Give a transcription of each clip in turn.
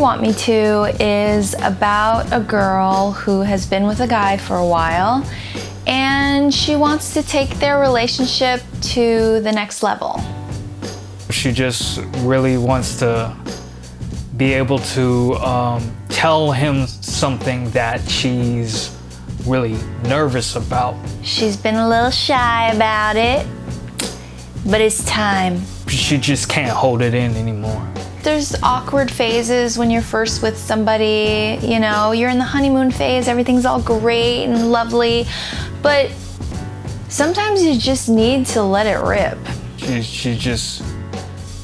Want Me To is about a girl who has been with a guy for a while and she wants to take their relationship to the next level. She just really wants to be able to tell him something that she's really nervous about. She's been a little shy about it, but it's time. She just can't hold it in anymore. There's awkward phases when you're first with somebody, you know, you're in the honeymoon phase, everything's all great and lovely, but sometimes you just need to let it rip. She's just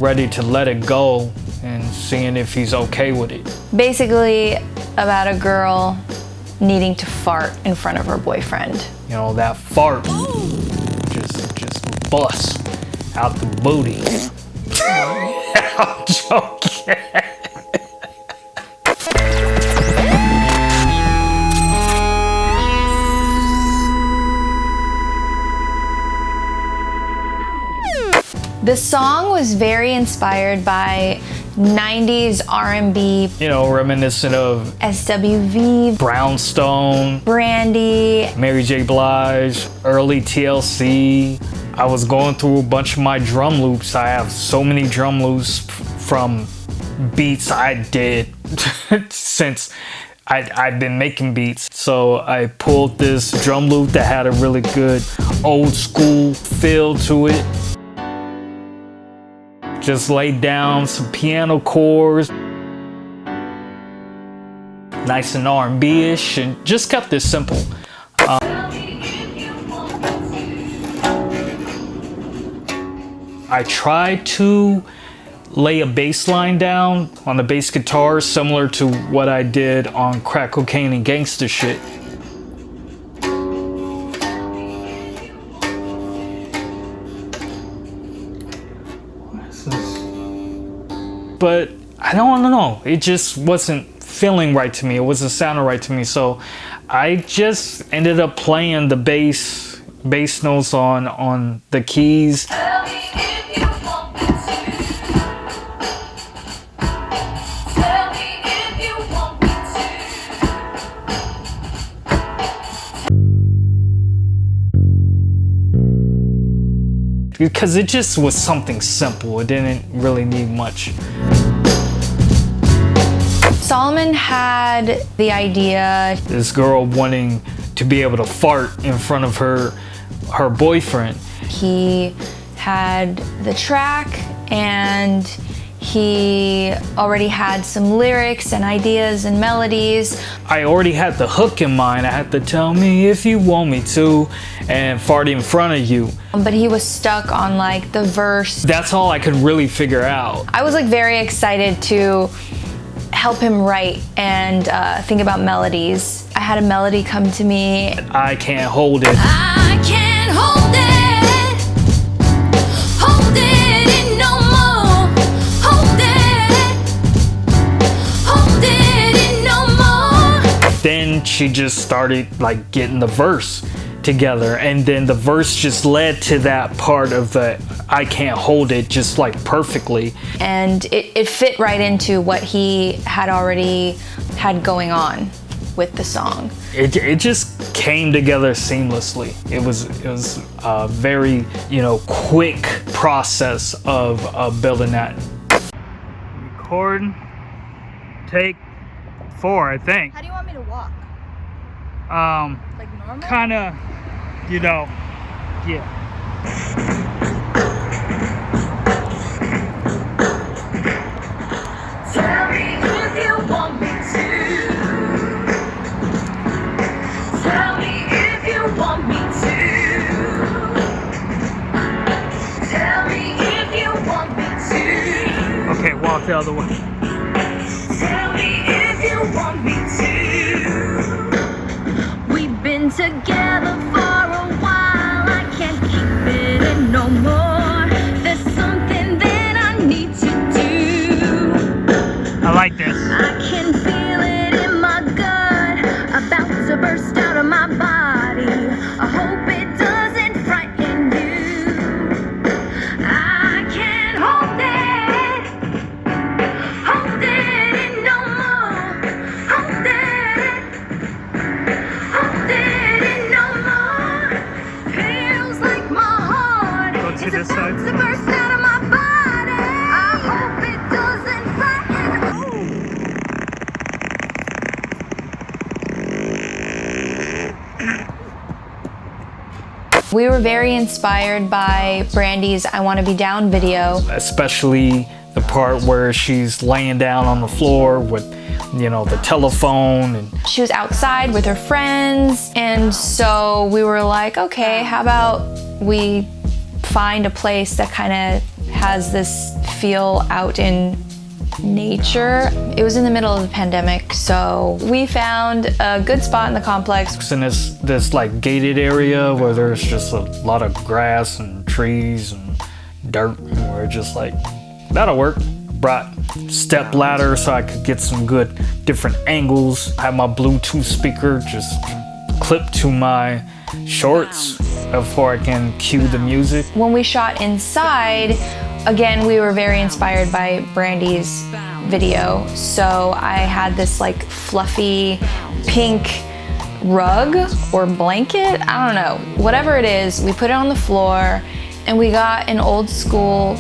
ready to let it go and seeing if he's okay with it. Basically about a girl needing to fart in front of her boyfriend. You know, that fart just bust out the booty. I'm joking. The song was very inspired by 90s R&B. You know, reminiscent of SWV, Brownstone, Brandy, Mary J. Blige, early TLC. I was going through a bunch of my drum loops. I have so many drum loops from beats I did since I've been making beats. So I pulled this drum loop that had a really good old school feel to it. Just laid down some piano chords, nice and R&B-ish, and just kept it simple. I tried to lay a bass line down on the bass guitar similar to what I did on Crack Cocaine and Gangsta Shit. But I don't know, it just wasn't feeling right to me. It wasn't sounding right to me. So I just ended up playing the bass notes on the keys. Because it just was something simple. It didn't really need much. Solomon had the idea. This girl wanting to be able to fart in front of her boyfriend. He had the track and he already had some lyrics and ideas and melodies. I already had the hook in mind. I had to tell me if you want me to and fart in front of you. But he was stuck on like the verse. That's all I could really figure out. I was like very excited to help him write and think about melodies. I had a melody come to me. I can't hold it. I can't hold it. Hold it no more. Hold it no more. Then she just started like getting the verse together, and then the verse just led to that part of the I can't hold it just like perfectly. And it fit right into what he had already had going on with the song. It just came together seamlessly. It was a very, you know, quick process of building that. Record, take 4, I think. How do you want me to walk? Like normal? Kinda, you know, yeah. Tell me if you want me to. Tell me if you want me to. Tell me if you want me to. Okay, walk the other way. Tell me if you want me to. We've been together for a while. I can't keep it in no more. There's something that I need to do. I like this. I can feel it in my gut, about to burst out of my body. I hope it doesn't frighten you. I can't hold it. Hold We were very inspired by Brandy's I Wanna Be Down video. Especially the part where she's laying down on the floor with, you know, the telephone. And she was outside with her friends, and so we were like, okay, how about we find a place that kind of has this feel out in nature. It was in the middle of the pandemic, so we found a good spot in the complex. in this like gated area where there's just a lot of grass and trees and dirt, and we're just like, that'll work. Brought step ladder so I could get some good different angles. I had my Bluetooth speaker just clipped to my shorts before I can cue the music. When we shot inside, again, we were very inspired by Brandy's video. So I had this like fluffy pink rug or blanket, I don't know, whatever it is, we put it on the floor and we got an old school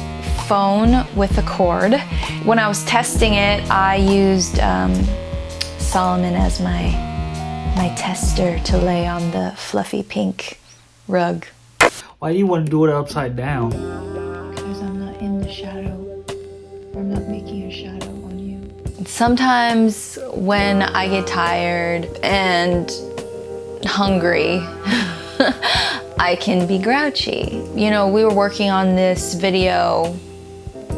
phone with a cord. When I was testing it, I used Solomon as my tester to lay on the fluffy pink rug. Why do you want to do it upside down? Because I'm not in the shadow. I'm not making a shadow on you. Sometimes when I get tired and hungry, I can be grouchy. You know, we were working on this video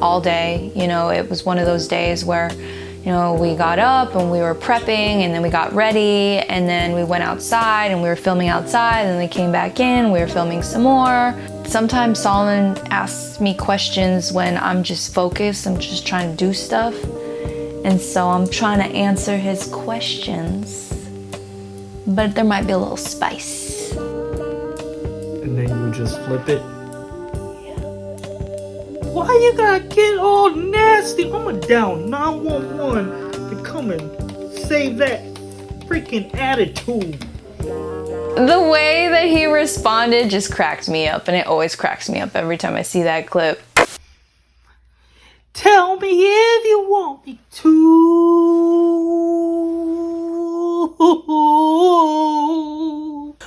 all day. You know, it was one of those days where, you know, we got up and we were prepping and then we got ready and then we went outside and we were filming outside and then we came back in, we were filming some more. Sometimes Solomon asks me questions when I'm just focused, I'm just trying to do stuff. And so I'm trying to answer his questions, but there might be a little spice. And then you just flip it. Why you gotta get all nasty? I'ma down 911 to come and save that freaking attitude. The way that he responded just cracked me up, and it always cracks me up every time I see that clip. Tell me if you want me to.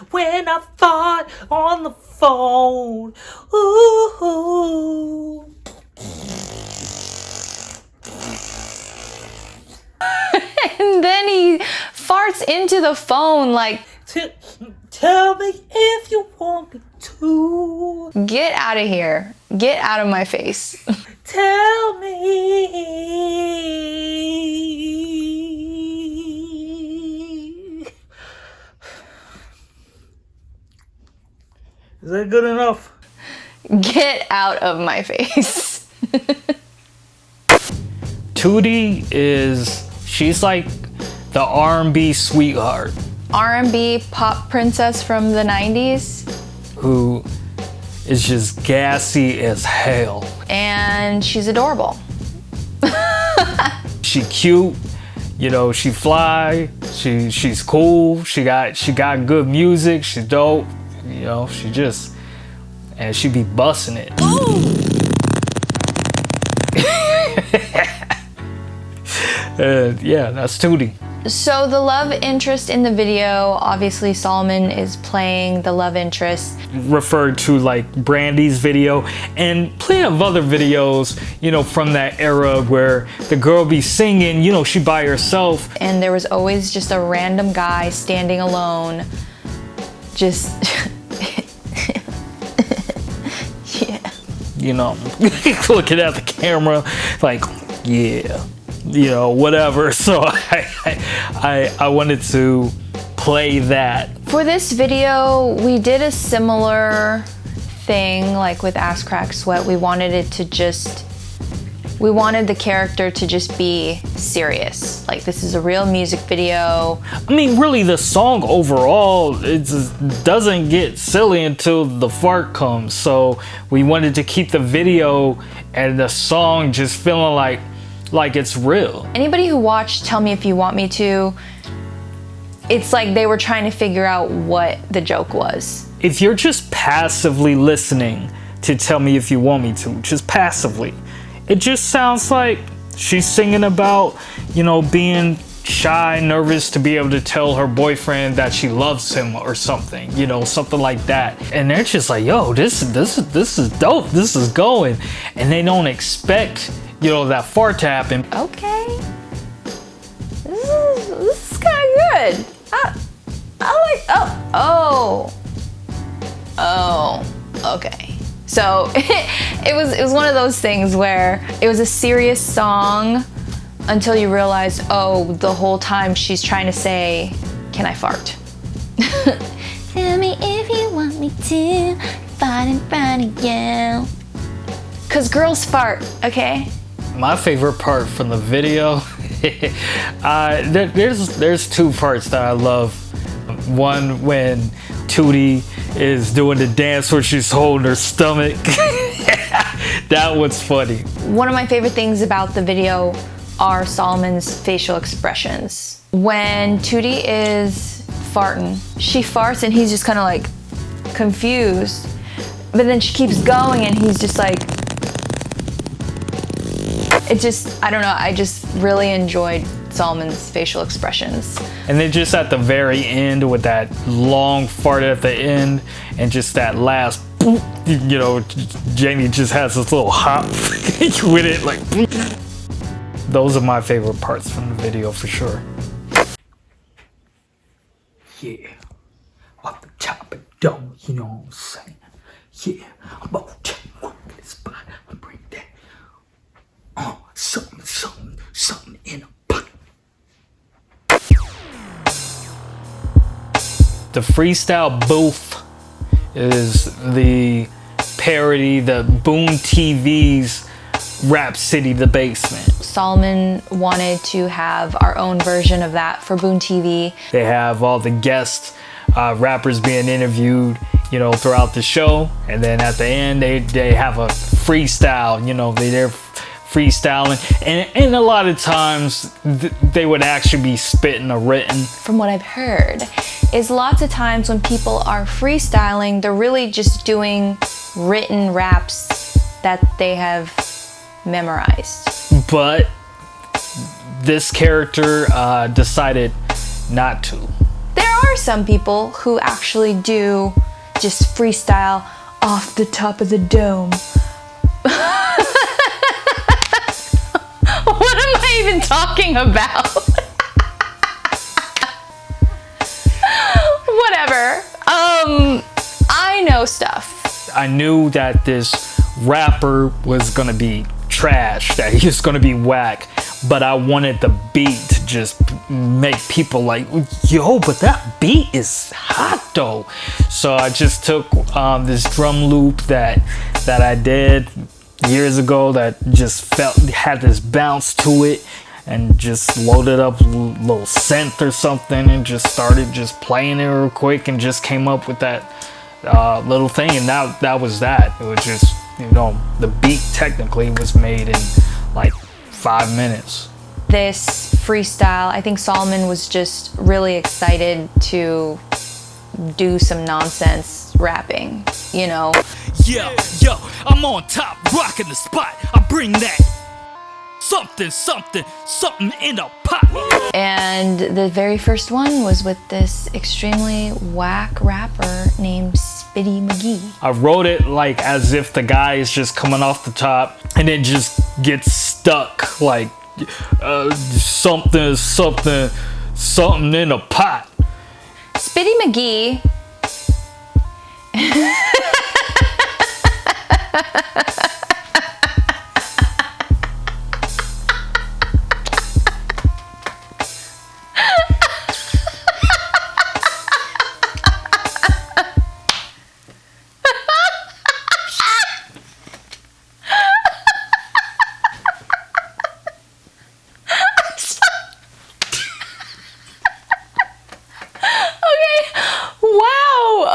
When I fought on the phone. Ooh. And then he farts into the phone like, Tell me if you want me to. get out of here. Get out of my face. Tell me. Is that good enough? Get out of my face. Tootie she's like the R&B sweetheart. R&B pop princess from the 90s. Who is just gassy as hell. And she's adorable. She cute, you know, she fly, she's cool, she got good music, she's dope, you know, and she be busting it. Yeah, that's Tootie. So the love interest in the video, obviously Solomon is playing the love interest. Referred to like Brandy's video and plenty of other videos, you know, from that era where the girl be singing, you know, she by herself. And there was always just a random guy standing alone, just, yeah. You know, looking at the camera like, yeah. You know, whatever. So I wanted to play that. For this video, we did a similar thing like with Ass Crack Sweat. We wanted the character to just be serious. Like, this is a real music video. I mean, really, the song overall, it just doesn't get silly until the fart comes. So we wanted to keep the video and the song just feeling like it's real. Anybody who watched Tell Me If You Want Me To, it's like they were trying to figure out what the joke was. If you're just passively listening to Tell Me If You Want Me To, just passively, it just sounds like she's singing about, you know, being shy, nervous to be able to tell her boyfriend that she loves him or something, you know, something like that. And they're just like, yo, this is dope, this is going. And they don't expect, you know, that fart to happen. Okay. This is kind of good. I like, oh, okay. So it was one of those things where it was a serious song until you realize, oh, the whole time she's trying to say, can I fart? Tell me if you want me to fart in front of you. Cause girls fart, okay? My favorite part from the video, there's two parts that I love. One, when Tootie is doing the dance where she's holding her stomach. That was funny. One of my favorite things about the video are Solomon's facial expressions. When Tootie is farting, she farts and he's just kind of like confused. But then she keeps going and he's just like, it just, I don't know, I just really enjoyed Solomon's facial expressions. And then just at the very end with that long fart at the end and just that last boop, you know, Giane just has this little hop with it, like boop. Those are my favorite parts from the video for sure. Yeah, off the top of the dome, you know what I'm saying? Yeah, I'm about to walk in the spot and bring that something in a pot. The Freestyle Boof is the parody, the Boon TV's Rap City the Basement. Solomon wanted to have our own version of that for Boon TV. They have all the guest rappers being interviewed, you know, throughout the show, and then at the end they have a freestyle, you know, they're freestyling, and a lot of times they would actually be spitting a written. From what I've heard, is lots of times when people are freestyling, they're really just doing written raps that they have memorized. But this character decided not to. There are some people who actually do just freestyle off the top of the dome. What am I even talking about? Whatever. I know stuff. I knew that this rapper was gonna be trash, that he was gonna be whack, but I wanted the beat to just make people like, yo, but that beat is hot though. So I just took this drum loop that I did years ago that just had this bounce to it, and just loaded up a little synth or something and just started just playing it real quick and just came up with that little thing, and that was that. It was just, you know, the beat technically was made in like 5 minutes. This freestyle, I think Solomon was just really excited to do some nonsense rapping, you know. Yo, I'm on top, rocking the spot. I bring that something in a pot. And the very first one was with this extremely whack rapper named Spitty McGee. I wrote it like as if the guy is just coming off the top and it just gets stuck, like something in a pot. Spitty McGee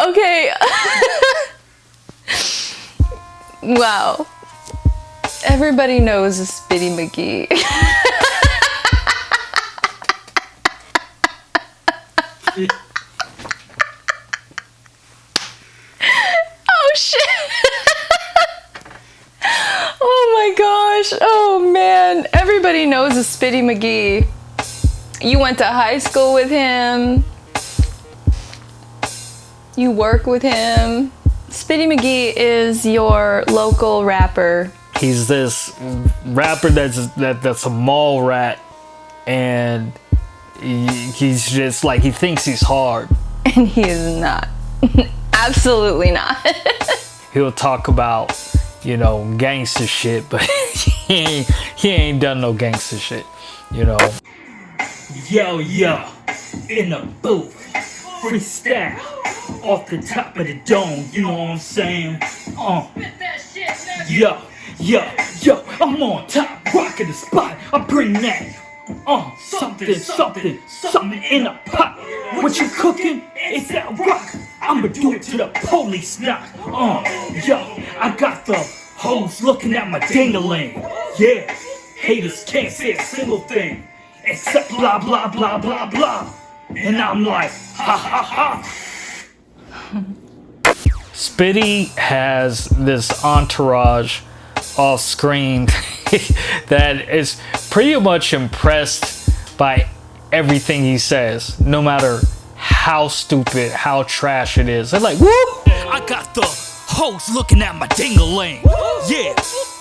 Okay. Wow. Everybody knows a Spitty McGee. Oh shit. Oh my gosh. Oh man. Everybody knows a Spitty McGee. You went to high school with him. You work with him. Spitty McGee is your local rapper. He's this rapper that's a mallrat, and he's just like, he thinks he's hard. And he is not. Absolutely not. He'll talk about, you know, gangster shit, but he ain't done no gangster shit, you know. Yo, in the booth, freestyle, off the top of the dome, you know what I'm saying? Yo, I'm on top, rocking the spot, I bring that. Something in a pot. What you cooking? It's that rock. I'ma do it to the police knock. Yo, I got the hoes looking at my ding-a-ling. Yeah, haters can't say a single thing except blah blah blah blah blah. And I'm like, ha ha ha. Spitty has this entourage off screen that is pretty much impressed by everything he says, no matter how stupid, how trash it is. They're like, woo! I got the hoes looking at my ding-a-ling. Yeah,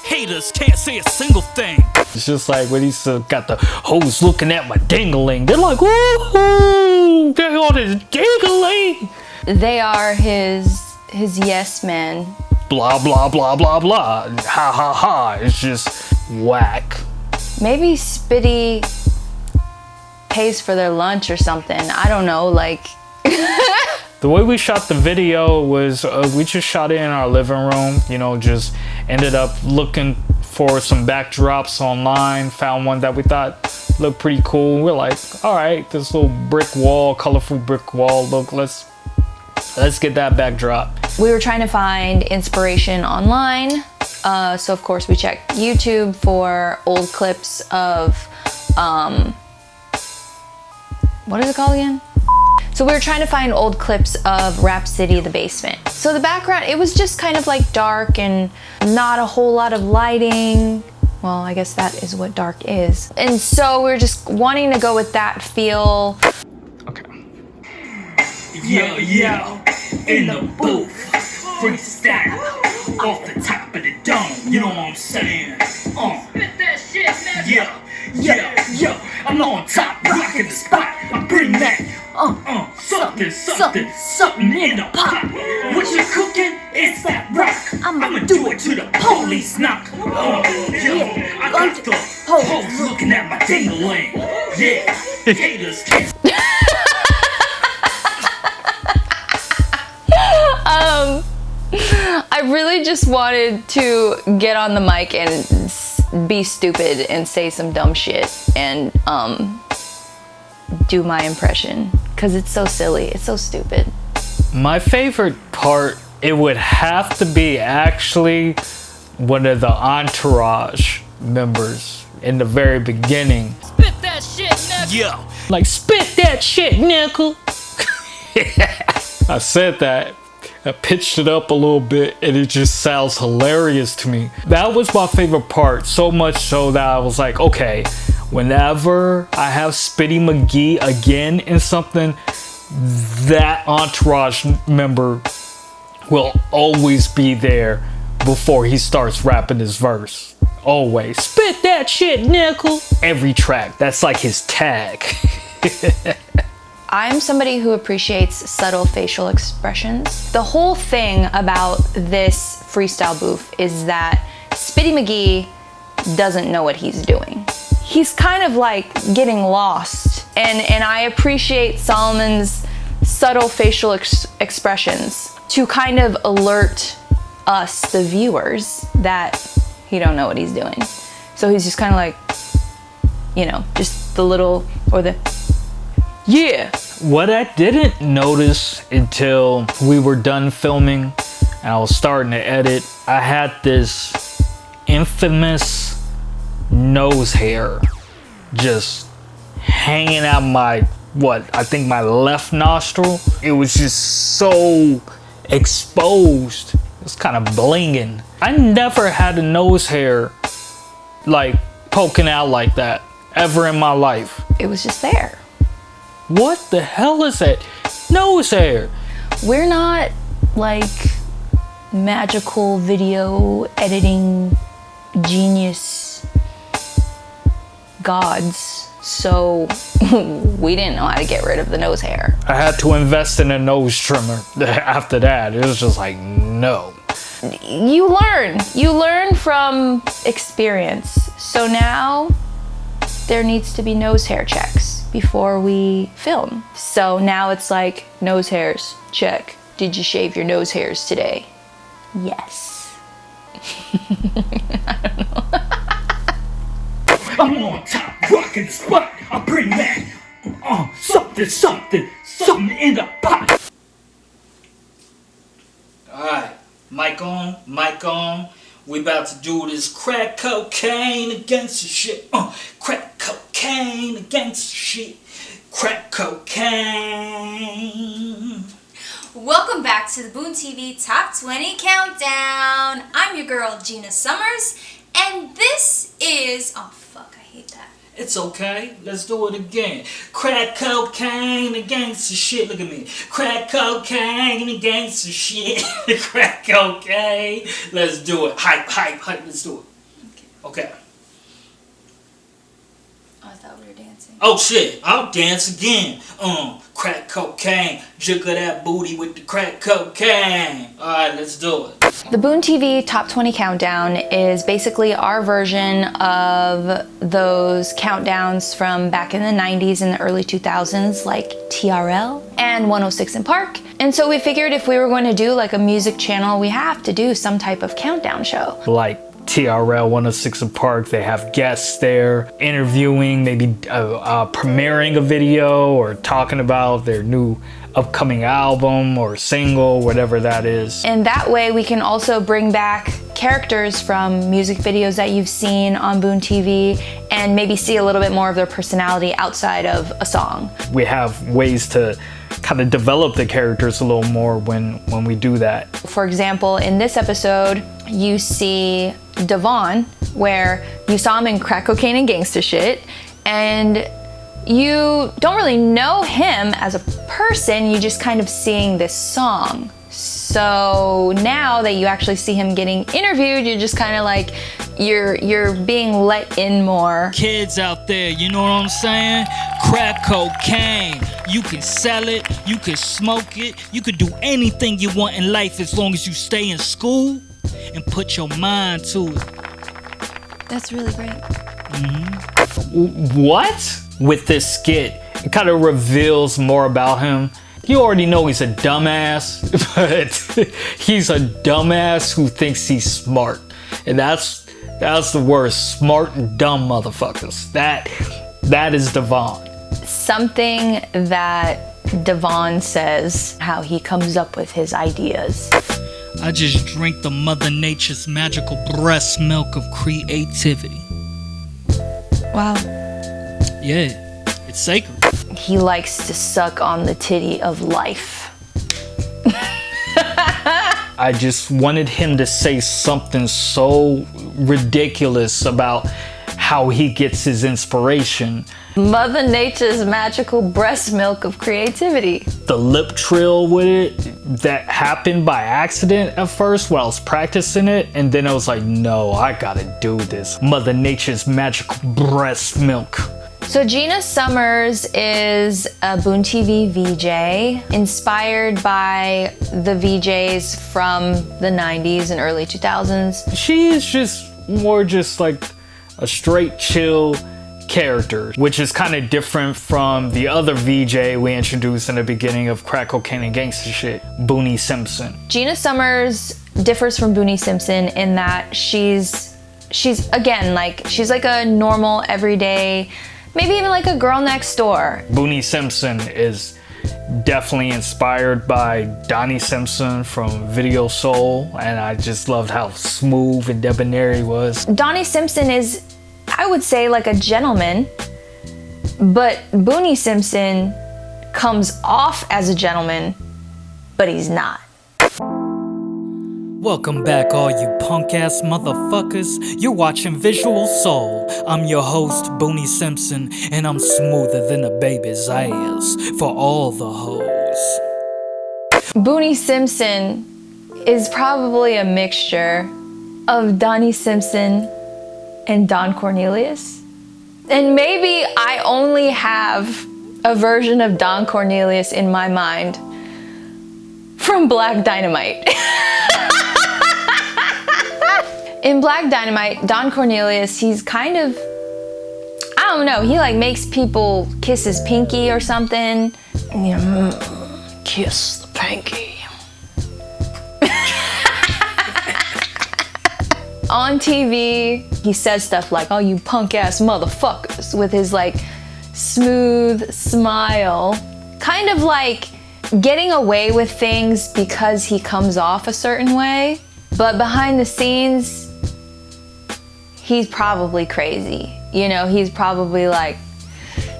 haters can't say a single thing. It's just like when he's got the hoes looking at my ding-a-ling. They're like, woo! They're on his ding-a-ling. They are his yes men. Blah, blah, blah, blah, blah. Ha, ha, ha. It's just whack. Maybe Spitty pays for their lunch or something. I don't know, like. The way we shot the video was we just shot it in our living room, you know, just ended up looking for some backdrops online, found one that we thought looked pretty cool. We're like, all right, this little brick wall, colorful brick wall, look, let's get that backdrop. We were trying to find inspiration online. So of course we checked YouTube for old clips of, what is it called again? So we were trying to find old clips of Rhapsody the Basement. So the background, it was just kind of like dark and not a whole lot of lighting. Well, I guess that is what dark is. And so we were just wanting to go with that feel. Okay. Yo, in the booth, freestyle, off the top of the dome, you know what I'm saying? Yo, I'm on top, rocking the spot, I bring that. Something in the pot. What you cooking? It's that rock. I'ma do it to the police knock. Yo, I got the hoes looking at my ding-a-ling. Yeah, haters can't. I really just wanted to get on the mic and be stupid and say some dumb shit and do my impression because it's so silly, it's so stupid. My favorite part, it would have to be actually one of the entourage members in the very beginning. Spit that shit, nigga. Yo. Like, spit that shit, nickel. I said that. I pitched it up a little bit and it just sounds hilarious to me. That was my favorite part, so much so that I was like, okay, whenever I have Spitty McGee again in something, that entourage member will always be there before he starts rapping his verse. Always. Spit that shit, nickel. Every track, that's like his tag. I'm somebody who appreciates subtle facial expressions. The whole thing about this Freestyle Boof is that Spitty McGee doesn't know what he's doing. He's kind of like getting lost. And I appreciate Solomon's subtle facial expressions to kind of alert us, the viewers, that he don't know what he's doing. So he's just kind of like, you know, just the little, or the, yeah. What I didn't notice until we were done filming and I was starting to edit, I had this infamous nose hair just hanging out my, I think my left nostril. It was just so exposed. It's kind of blinging. I never had a nose hair like poking out like that ever in my life. It was just there. What the hell is that? Nose hair. We're not like magical video editing genius gods, so we didn't know how to get rid of the nose hair. I had to invest in a nose trimmer after that. It was just like, no. You learn from experience. So now there needs to be nose hair checks before we film. So now it's like, nose hairs, check. Did you shave your nose hairs today? Yes. I don't know. I'm on top, rockin' the spot. I bring that something in the pot. Alright, mic on. We about to do this crack cocaine against the shit. Crack cocaine against the shit. Crack cocaine. Welcome back to the Boon TV Top 20 Countdown. I'm your girl, Gina Summers, and this is... Oh, fuck, I hate that. It's okay. Let's do it again. Crack cocaine against the shit. Look at me. Crack cocaine against the shit. Crack cocaine. Let's do it. Hype. Let's do it. Okay. Oh, I thought we were dancing. Oh shit, I'll dance again. Crack cocaine. Jiggle that booty with the crack cocaine. Alright, let's do it. The Boon TV Top 20 Countdown is basically our version of those countdowns from back in the 90s and the early 2000s, like TRL and 106 in Park. And so we figured if we were going to do like a music channel, we have to do some type of countdown show. Like TRL 106 in Park, they have guests there interviewing, maybe premiering a video or talking about their new upcoming album or single, whatever that is. And that way we can also bring back characters from music videos that you've seen on Boon TV and maybe see a little bit more of their personality outside of a song. We have ways to kind of develop the characters a little more when we do that. For example, in this episode, you see Vaughn, where you saw him in Crack Cocaine and Gangsta Shit, and you don't really know him as a person, you just kind of seeing this song. So now that you actually see him getting interviewed, you're just kind of like, you're being let in more. Kids out there, you know what I'm saying? Crack cocaine. You can sell it, you can smoke it, you can do anything you want in life as long as you stay in school and put your mind to it. That's really great. What? With this skit, it kind of reveals more about him. You already know he's a dumbass, but he's a dumbass who thinks he's smart. And that's the worst. Smart and dumb motherfuckers. That is Vaughn. Something that Vaughn says, how he comes up with his ideas. I just drink the Mother Nature's magical breast milk of creativity. Wow. Yeah, it's sacred. He likes to suck on the titty of life. I just wanted him to say something so ridiculous about how he gets his inspiration. Mother Nature's magical breast milk of creativity. The lip trill with it, that happened by accident at first while I was practicing it, and then I was like, no, I gotta do this. Mother Nature's magical breast milk. So Gina Summers is a Boon TV VJ, inspired by the VJs from the 90s and early 2000s. She is just more just like a straight chill character, which is kind of different from the other VJ we introduced in the beginning of Crack Cocaine and Gangsta Shit, Boonie Simpson. Gina Summers differs from Boonie Simpson in that she's again, like, she's like a normal, everyday, maybe even like a girl next door. Boonie Simpson is definitely inspired by Donnie Simpson from Video Soul, and I just loved how smooth and debonair he was. Donnie Simpson is, I would say, like a gentleman, but Boonie Simpson comes off as a gentleman, but he's not. Welcome back, all you punk-ass motherfuckers. You're watching Visual Soul. I'm your host, Boonie Simpson, and I'm smoother than a baby's ass for all the hoes. Boonie Simpson is probably a mixture of Donnie Simpson and Don Cornelius. And maybe I only have a version of Don Cornelius in my mind from Black Dynamite. In Black Dynamite, Don Cornelius, he's kind of, I don't know, he like makes people kiss his pinky or something. And, you know, kiss the pinky. On TV, he says stuff like, oh, you punk ass motherfuckers, with his like smooth smile. Kind of like getting away with things because he comes off a certain way. But behind the scenes, he's probably crazy. You know, he's probably like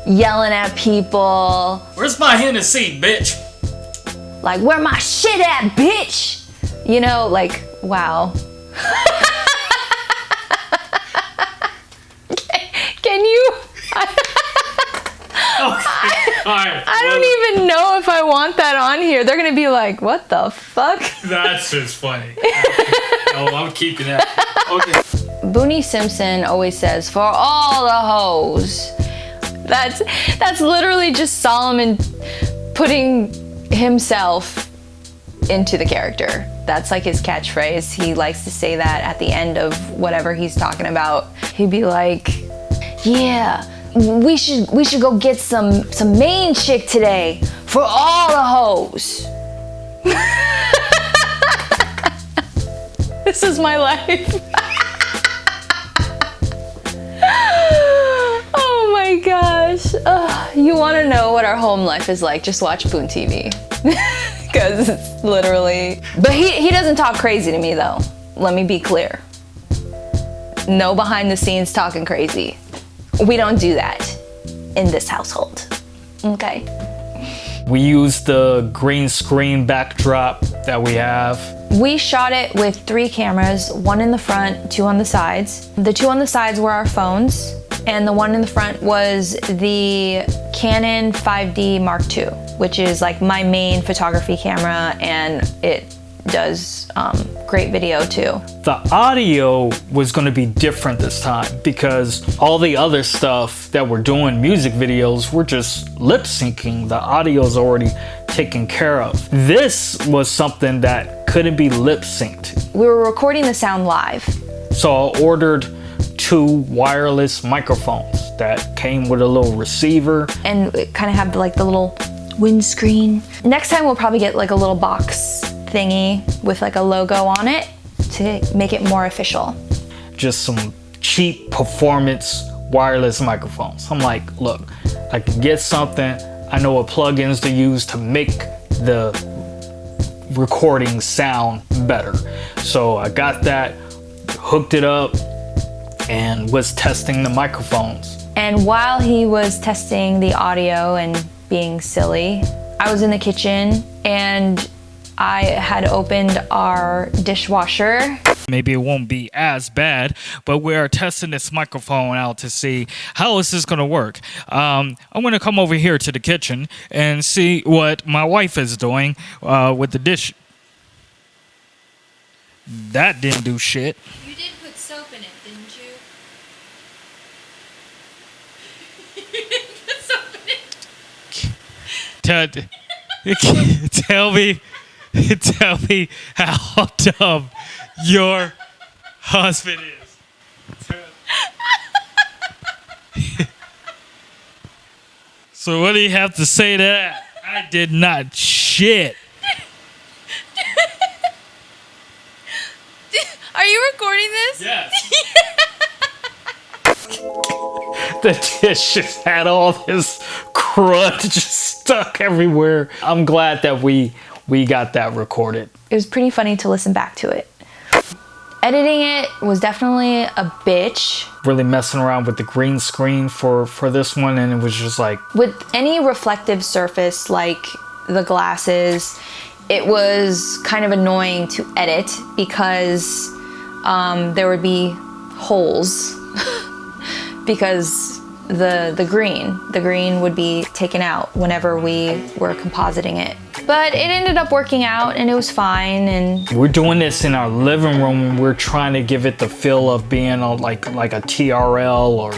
yelling at people. Where's my Hennessy, bitch? Like, where my shit at, bitch? You know, like, wow. Can you? I don't even know if I want that on here. They're gonna be like, what the fuck? That's just funny. Oh, I'm keeping that. Okay. Boonie Simpson always says, for all the hoes. That's literally just Solomon putting himself into the character. That's like his catchphrase. He likes to say that at the end of whatever he's talking about. He'd be like, yeah, we should go get some main chick today for all the hoes. This is my life. Oh my gosh. You want to know what our home life is like? Just watch Boon TV. Because it's literally... But he doesn't talk crazy to me though. Let me be clear. No behind the scenes talking crazy. We don't do that in this household. Okay? We use the green screen backdrop that we have. We shot it with 3 cameras, 1 in the front, 2 on the sides. The 2 on the sides were our phones, and the 1 in the front was the Canon 5D Mark II, which is like my main photography camera, and it does great video too. The audio was going to be different this time because all the other stuff that we're doing, music videos, we're just lip syncing. The audio's already taken care of. This was something that couldn't be lip synced. We were recording the sound live. So I ordered 2 wireless microphones that came with a little receiver. And it kind of had like the little windscreen. Next time we'll probably get like a little box thingy with like a logo on it to make it more official. Just some cheap performance wireless microphones. I'm like, look, I can get something. I know what plugins to use to make the recording sound better. So I got that, hooked it up, and was testing the microphones. And while he was testing the audio and being silly, I was in the kitchen and I had opened our dishwasher. Maybe it won't be as bad, but we're testing this microphone out to see how is this gonna work. I'm gonna come over here to the kitchen and see what my wife is doing with the dish. That didn't do shit. You did put soap in it, didn't you? Put soap in it. Tell me how dumb your husband is. So what do you have to say to that? I did not shit. Are you recording this? Yes. The dish just had all this crud just stuck everywhere. I'm glad that we got that recorded. It was pretty funny to listen back to it. Editing it was definitely a bitch. Really messing around with the green screen for this one, and it was just like... With any reflective surface like the glasses, it was kind of annoying to edit because there would be holes because the green would be taken out whenever we were compositing it. But it ended up working out and it was fine. And we're doing this in our living room and we're trying to give it the feel of being like a TRL or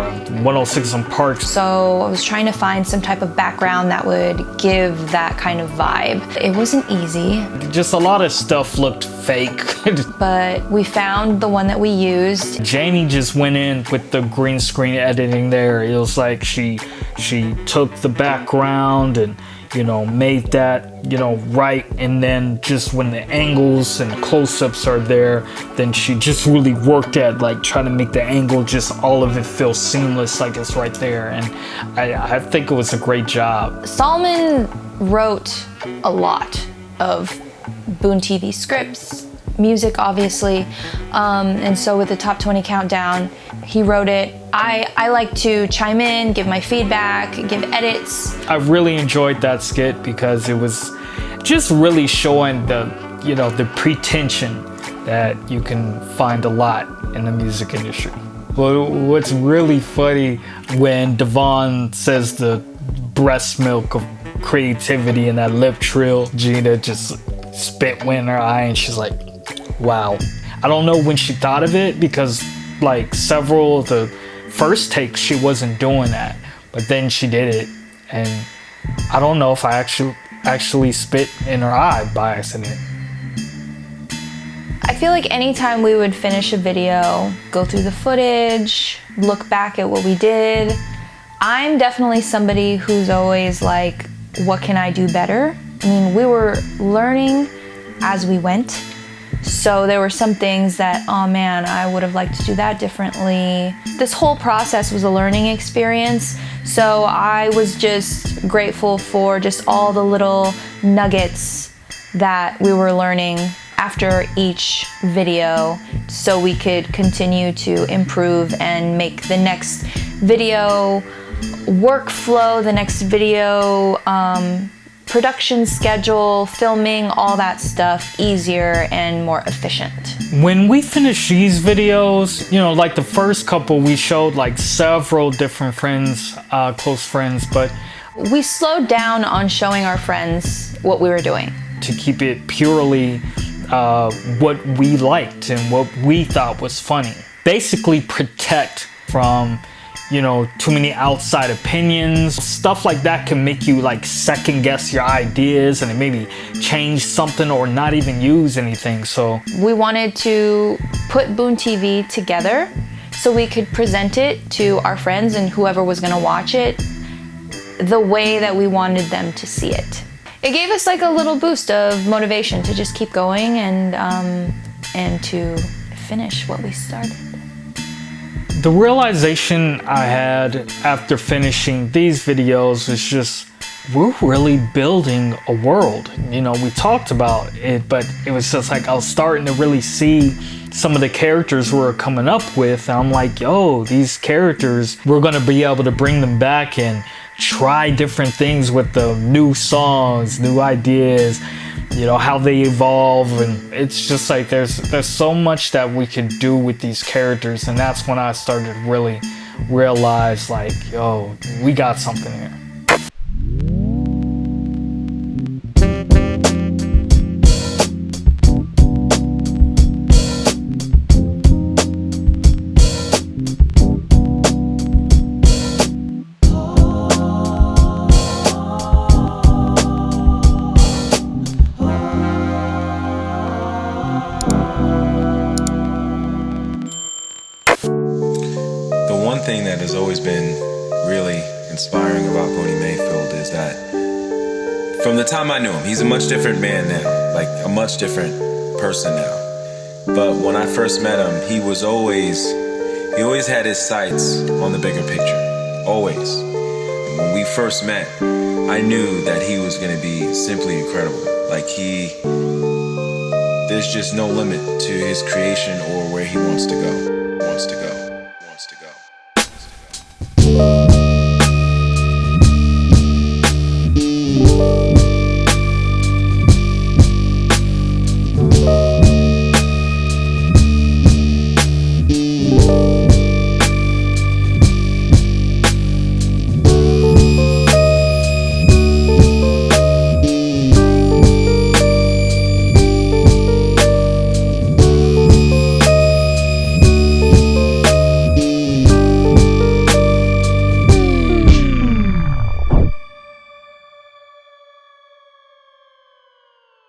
106 in Park. So I was trying to find some type of background that would give that kind of vibe. It wasn't easy. Just a lot of stuff looked fake. But we found the one that we used. Giane just went in with the green screen editing there. It was like she took the background and, you know, made that, you know, right, and then just when the angles and the close-ups are there, then she just really worked at like trying to make the angle, just all of it feel seamless, like it's right there. And I think it was a great job. Solomon wrote a lot of Boon TV scripts, music obviously, and so with the top 20 countdown, he wrote it. I like to chime in, give my feedback, give edits. I really enjoyed that skit because it was just really showing the, you know, the pretension that you can find a lot in the music industry. But what's really funny when Vaughn says the breast milk of creativity in that lip trill, Gina just spit went in her eye and she's like, wow. I don't know when she thought of it because like several of the first takes she wasn't doing that, but then she did it and I don't know if I actually spit in her eye by accident. I feel like anytime we would finish a video, go through the footage, look back at what we did, I'm definitely somebody who's always like, what can I do better? I mean, we were learning as we went. So there were some things that, oh man, I would have liked to do that differently. This whole process was a learning experience. So I was just grateful for just all the little nuggets that we were learning after each video so we could continue to improve and make the next video workflow, the next video production schedule, filming, all that stuff easier and more efficient. When we finished these videos, you know, like the first couple, we showed like several different friends, close friends, but we slowed down on showing our friends what we were doing. To keep it purely what we liked and what we thought was funny. Basically protect from, you know, too many outside opinions. Stuff like that can make you like second guess your ideas and maybe change something or not even use anything. So we wanted to put Boon TV together so we could present it to our friends and whoever was gonna watch it the way that we wanted them to see it. It gave us like a little boost of motivation to just keep going and to finish what we started. The realization I had after finishing these videos is just, we're really building a world. You know, we talked about it, but it was just like I was starting to really see some of the characters we were coming up with. And I'm like, yo, these characters, we're gonna be able to bring them back and try different things with the new songs, new ideas, you know, how they evolve. And it's just like there's so much that we could do with these characters, and that's when I started to really realize like, yo, we got something here. Thing that has always been really inspiring about Boonie Mayfield is that from the time I knew him, he's a much different man now, like a much different person now. But when I first met him, he always had his sights on the bigger picture, always. And when we first met, I knew that he was going to be simply incredible. Like there's just no limit to his creation or where he wants to go.